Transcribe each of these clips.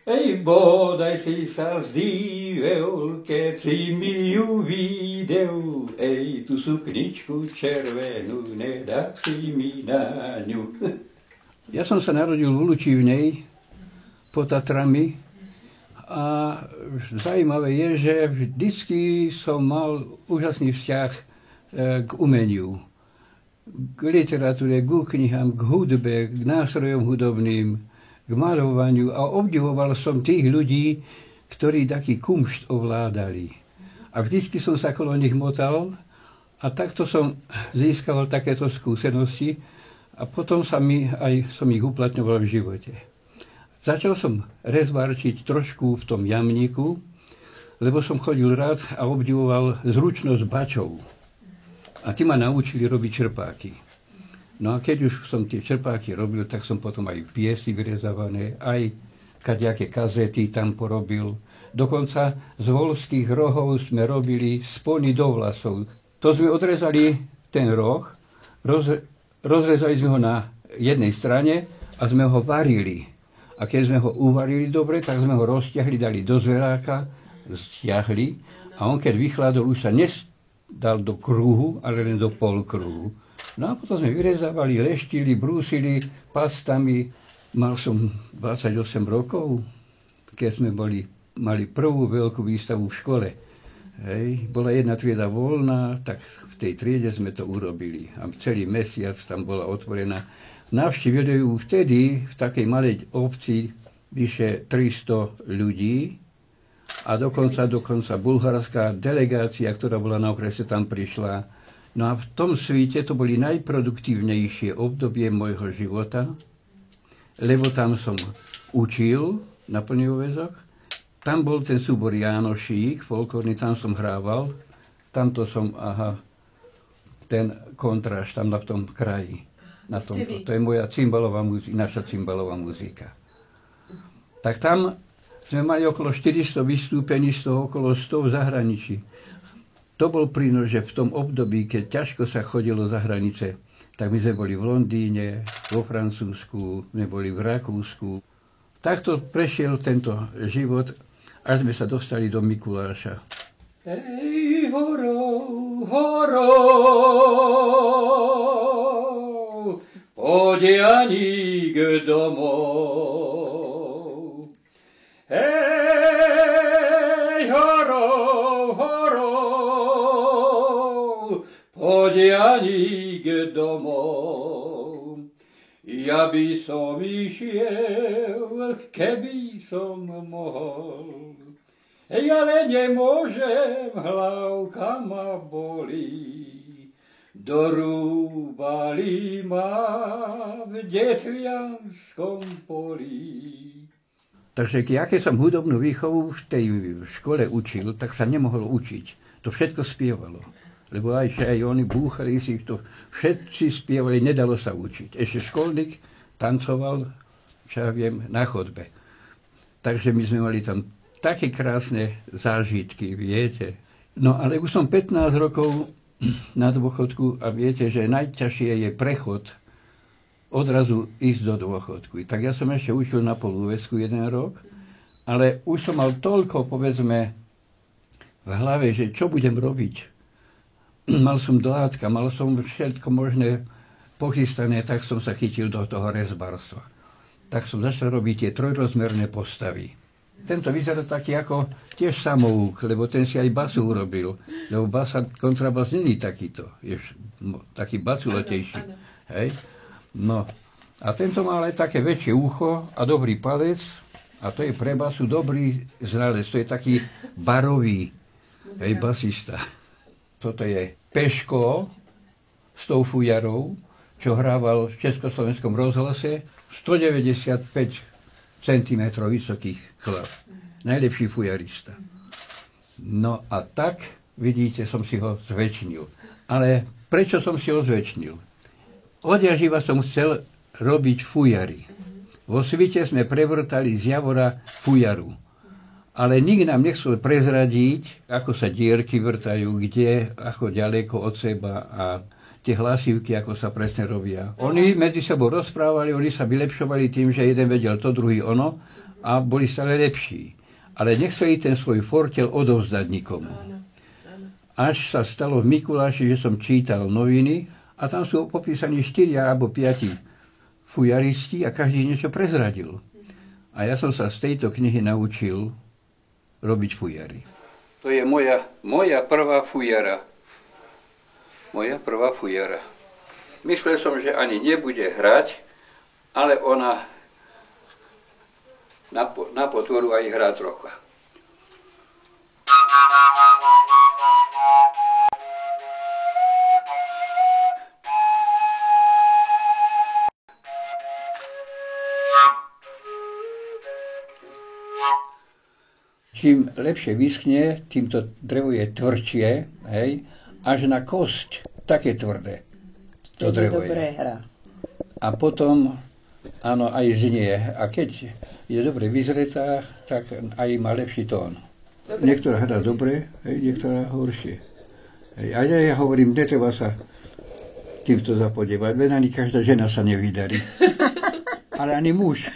Ej, bodaj si sa zdível, keď si mi ju videl. Ej, tú sukničku červenú, nedá si mi na ňu. Ja som sa narodil v Lučívnej, pod Tatrami. A zaujímavé je, že vždycky som mal úžasný vzťah k umeniu. K literatúre, k knihám, k hudbe, k nástrojom hudobným, k maľovaniu a obdivoval som tých ľudí, ktorí taký kumšt ovládali. A vždycky som sa kolo nich motal a takto som získal takéto skúsenosti a potom som ich uplatňoval v živote. Začal som rezbarčiť trošku v tom jamníku, lebo som chodil rád a obdivoval zručnosť bačov. A tí ma naučili robiť čerpáky. No a keď už som tie čerpáky robil, tak som potom aj piesy vyrezávané, aj kadejaké kazety tam porobil. Dokonca z voľských rohov sme robili spony do vlasov. To sme odrezali ten roh, rozrezali sme ho na jednej strane a sme ho varili. A keď sme ho uvarili dobre, tak sme ho rozťahli, dali do zveráka, stiahli a on keď vychladol, už sa dal do kruhu, ale len do polkruhu. No a potom sme vyrezávali, leštili, brúsili pastami. Mal som 28 rokov, keď sme mali prvú veľkú výstavu v škole. Hej. Bola jedna trieda voľná, tak v tej triede sme to urobili. A celý mesiac tam bola otvorená. Navštívili ju vtedy v takej malej obci vyše 300 ľudí a dokonca bulharská delegácia, ktorá bola na okrese, tam prišla. No a v tom svite to boli najproduktívnejšie obdobie môjho života, lebo tam som učil na plný úväzok. Tam bol ten súbor Jánošík, folklórny, tam som hrával. Tamto som, ten kontráž tam v tom kraji. To je moja cymbalová muzika, naša cymbalová muzika. Tak tam sme mali okolo 400 vystúpení, z toho okolo 100 v zahraničí. To bol prínos, že v tom období, keď ťažko sa chodilo za hranice, tak my sme boli v Londýne, vo Francúzsku, sme boli v Rakúsku. Takto prešiel tento život, až sme sa dostali do Mikuláša. Hej, horou, horou, poď Janík domov. Hej, horou, horou, poď Janík domov. Ja by som išiel, keby som mohol. Hej, ale nemôžem, hlavka ma bolí. Dorúbali ma v Detvianskom polí. Takže keď som hudobnú výchovu v tej škole učil, tak sa nemohol učiť. To všetko spievalo. Lebo aj oni búchali si to, všetci spievali, nedalo sa učiť. Ešte školník tancoval, čo ja viem, na chodbe. Takže my sme mali tam také krásne zážitky, viete. No ale už som 15 rokov na dôchodku a viete, že najťažšie je prechod odrazu ísť do dôchodku. Tak ja som ešte učil na polúväzku 1 rok, ale už som mal toľko, povedzme, v hlave, že čo budem robiť. Mal som dlátka, mal som všetko možné pochystané, tak som sa chytil do toho rezbarstva. Tak som začal robiť tie trojrozmerné postavy. Tento vyzerá taký ako tiež samouk, lebo ten si aj basu urobil. Lebo basa, kontrabas není takýto. Je taký basulotejší. Hej? No. A tento má ale také väčšie ucho a dobrý palec. A to je pre basu dobrý znalec. To je taký barový basista. Toto je Peško s tou fujarou, čo hrával v Československom rozhlase. 195 cm vysokých chlap. Najlepší fujarista. No a tak, vidíte, som si ho zväčšnil. Ale prečo som si ho zväčšnil? Odjaživa som chcel robiť fujary. Vo svite sme prevrtali z Javora fujaru. Ale nikto nám nechcel prezradiť, ako sa dierky vrtajú, kde, ako ďaleko od seba a tie hlasívky, ako sa presne robia. Oni medzi sebou rozprávali, oni sa vylepšovali tým, že jeden vedel to, druhý ono. a boli stále lepší. Ale nechceli ten svoj fortel odovzdať nikomu. Až sa stalo v Mikuláši, že som čítal noviny a tam sú popísaní 4 alebo 5 fujaristi a každý niečo prezradil. A ja som sa z tejto knihy naučil robiť fujary. To je moja prvá fujara. Moja prvá fujara. Myslel som, že ani nebude hrať, ale ona na potvoru aj hrá trocha. Čím lepšie vyschne, tým to drevo je tvrdšie, hej, až na kosť, také tvrdé. To drevo je. A potom, áno, aj znie. A keď je dobre vyzretá, tak aj má lepší tón. Dobre. Niektorá hrá dobre, hej, niektorá horšie. Hej, a ja hovorím, netreba sa týmto zapodievať, veď ani každá žena sa nevydarí. Ale ani muž.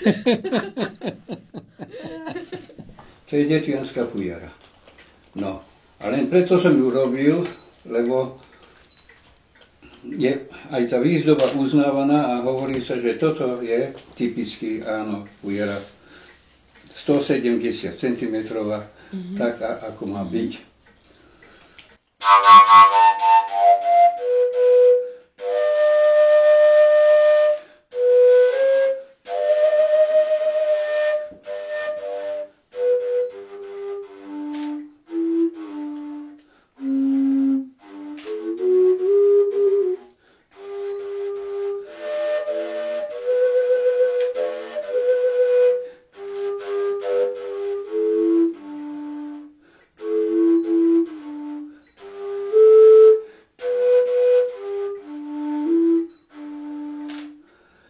To je detianská fujara. No, a len preto som ju robil, lebo je aj tá výzdoba uznávaná a hovorí sa, že toto je typický, áno, fujara 170 cm, tak ako má byť.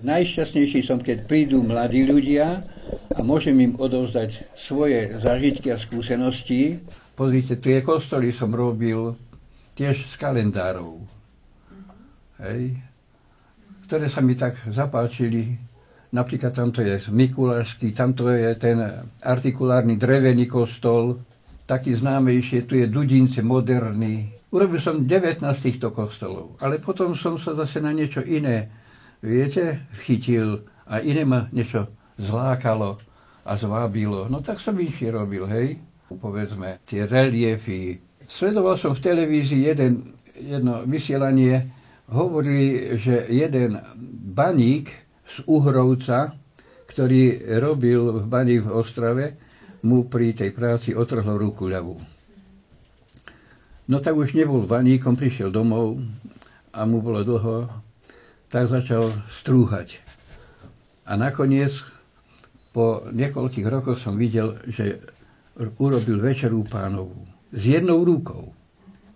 Najšťastnejší som, keď prídu mladí ľudia a môžem im odovzdať svoje zážitky a skúsenosti. Pozrite, tie kostoly som robil tiež z kalendárov, hej, ktoré sa mi tak zapáčili. Napríklad tamto je Mikulášsky, tamto je ten artikulárny drevený kostol, taký známejší, tu je Dudince moderný. Urobil som 19 týchto kostolov, ale potom som sa zase na niečo iné, viete, chytil a iné ma niečo zlákalo a zvábilo. No tak som inšie robil, hej. Povedzme, tie reliefy. Sledoval som v televízii jedno vysielanie, hovorili, že jeden baník z Uhrovca, ktorý robil v bani v Ostrave, mu pri tej práci otrhlo ruku ľavú. No tak už nebol baníkom, prišiel domov a mu bolo dlho, tak začal strúhať. A nakoniec, po niekoľkých rokoch som videl, že urobil Večeru Pánovu. S jednou rukou.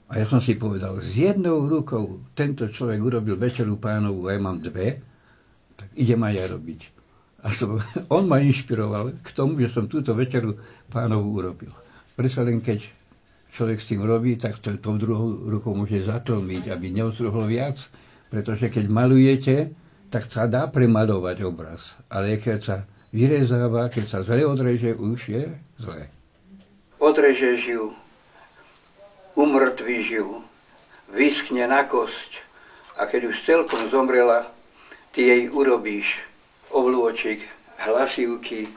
A ja som si povedal, s jednou rukou tento človek urobil Večeru Pánovu a ja mám dve, tak idem aj ja robiť. A on ma inšpiroval k tomu, že som túto Večeru Pánovu urobil. Preto len keď človek s tým robí, tak tou druhou rukou môže zatlmiť, aby neostruhol viac. Pretože keď malujete, tak sa dá premalovať obraz. Ale keď sa vyrezáva, keď sa zle odreže, už je zle. Odrežeš ju, umrtvíš ju, vyschne na kosť a keď už celkom zomrela, ty jej urobíš oblôčik, hlasivky,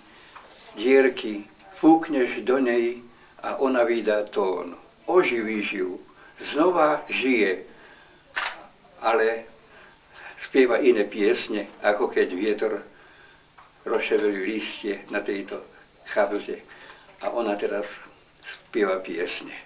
dierky, fúkneš do nej a ona vydá tón. Oživíš ju, znova žije, ale spieva iné piesne, ako keď vietor rozševelí listie na tejto chabze. A ona teraz spieva piesne.